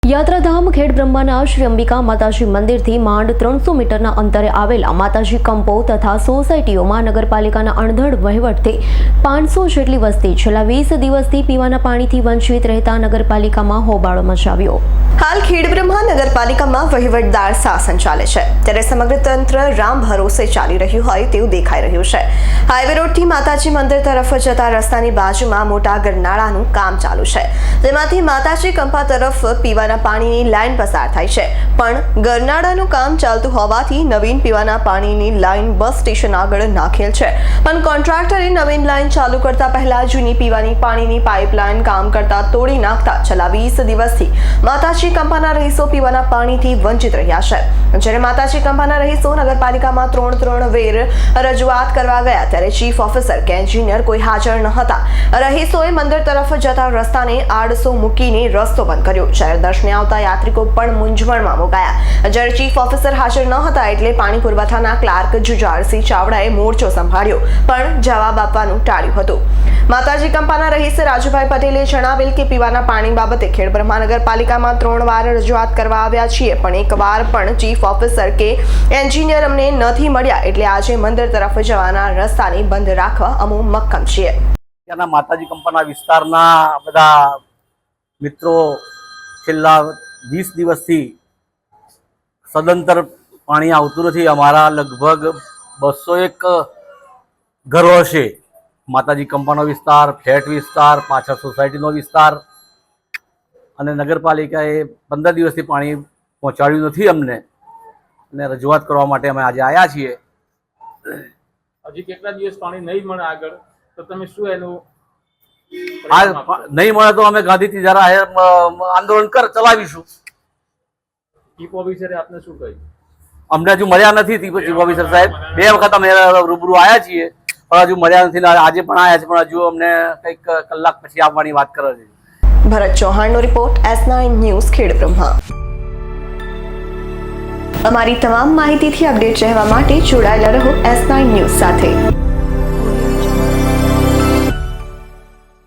યાત્રાધામ ખેડબ્રહ્માના શ્રી અંબિકા માતાજી મંદિરથી માંડ 300 મીટરના અંતરે આવેલા માતાજી કંપો તથા સોસાયટીઓમાં નગરપાલિકાના અણધડ વહીવટથી 500 જેટલી વસ્તી છેલ્લા 20 દિવસથી પીવાના પાણીથી વંચિત રહેતા નગરપાલિકામાં હોબાળો મચાવ્યો। હાલ ખેડબ્રહ્મા નગરપાલિકામાં વહીવટદાર શાસન ચાલે છે, ત્યારે સમગ્ર તંત્ર રામ ભરોસે ચાલી રહ્યું હોય તેવું દેખાઈ રહ્યું છે। હાઈવે રોડથી માતાજી મંદિર તરફ જતા રસ્તાની બાજુમાં મોટા ગરનાળાનું કામ ચાલુ છે, જેમાંથી માતાજી કંપા તરફ પીવાના પાણીની લાઈન પસાર થાય છે, પણ ગરનાળાનું કામ ચાલતું હોવાથી નવીન પીવાના પાણીની લાઈન બસ સ્ટેશન આગળ નાખેલ છે, પણ કોન્ટ્રાક્ટરે નવીન લાઈન ચાલુ કરતા પહેલા જૂની પીવાની પાણીની પાઇપલાઇન કામ કરતા તોડી નાખતા છેલ્લા 20 દિવસથી માતાજી કંપાના રહીશો પીવાના પાણીથી વંચિત રહ્યા છે। જ્યારે માતાજી કંપાના રહીશો નગરપાલિકામાં ત્રણ વેર રજૂઆત કરવા ગયા ત્યારે ચીફ ઓફિસર કે એન્જિનિયર કોઈ હાજર ન હતા। રહીશોએ મંદિર તરફ જતા રસ્તાને આડસો મૂકીને રસ્તો બંધ કર્યો, જ્યારે દર્શને આવતા યાત્રિકો પણ મૂંઝવણમાં મુકાયા। જ્યારે ચીફ ઓફિસર હાજર ન હતા એટલે પાણી પુરવઠાના ક્લાર્ક જુજારસિંહ ચાવડાએ મોરચો સંભાળ્યો, પણ જવાબ આપવાનું ટાળ્યું હતું। માતાજી કંપાના રહીશ રાજુભાઈ પટેલે જણાવેલ કે પીવાના પાણી બાબતે ખેડબ્રહ્મા નગરપાલિકામાં 3 વાર રજૂઆત કરવા આવ્યા છીએ, પણ એક વાર પણ ચીફ ઓફિસર કે એન્જિનિયર અમને નથી મળ્યા, એટલે આજે મંદિર તરફ જવાના રસ્તાને બંધ રાખવા અમો મક્કમ છીએ। માતાજી કંપાના વિસ્તારના બધા મિત્રો છેલ્લા 20 દિવસથી સદંતર પાણી આવતું નથી। અમારા લગભગ 201 ઘરો હશે, માતાજી કંપાનો વિસ્તાર, ફ્લેટ વિસ્તાર, પાછળ સોસાયટીનો વિસ્તાર, અને નગરપાલિકાએ 15 દિવસથી પાણી પહોંચાડ્યું નથી અમને, અને રજૂઆત કરવા માટે અમે આજે આવ્યા છીએ। હજી કેટલા દિવસ પાણી નહીં મળે આગળ તો તમે શું એનું નહીં મળે તો અમે ગાંધીથી જરા આંદોલન ચલાવીશું। ચીફ ઓફિસરે આપને શું કહ્યું? અમને હજુ મળ્યા નથી ચીફ ઓફિસર સાહેબ, 2 વખત અમે રૂબરૂ આવ્યા છીએ, પણ હજુ મળ્યા નથી। આજે પણ આવ્યા છે, પણ હજુ અમને કંઈક કલાક પછી આવવાની વાત કરે છે। ભરત ચૌહાણનો રિપોર્ટ, S9 ન્યૂઝ ખેડબ્રહ્મા। અમારી તમામ માહિતીથી અપડેટ રહેવા માટે જોડાયેલા રહો S9 ન્યૂઝ સાથે।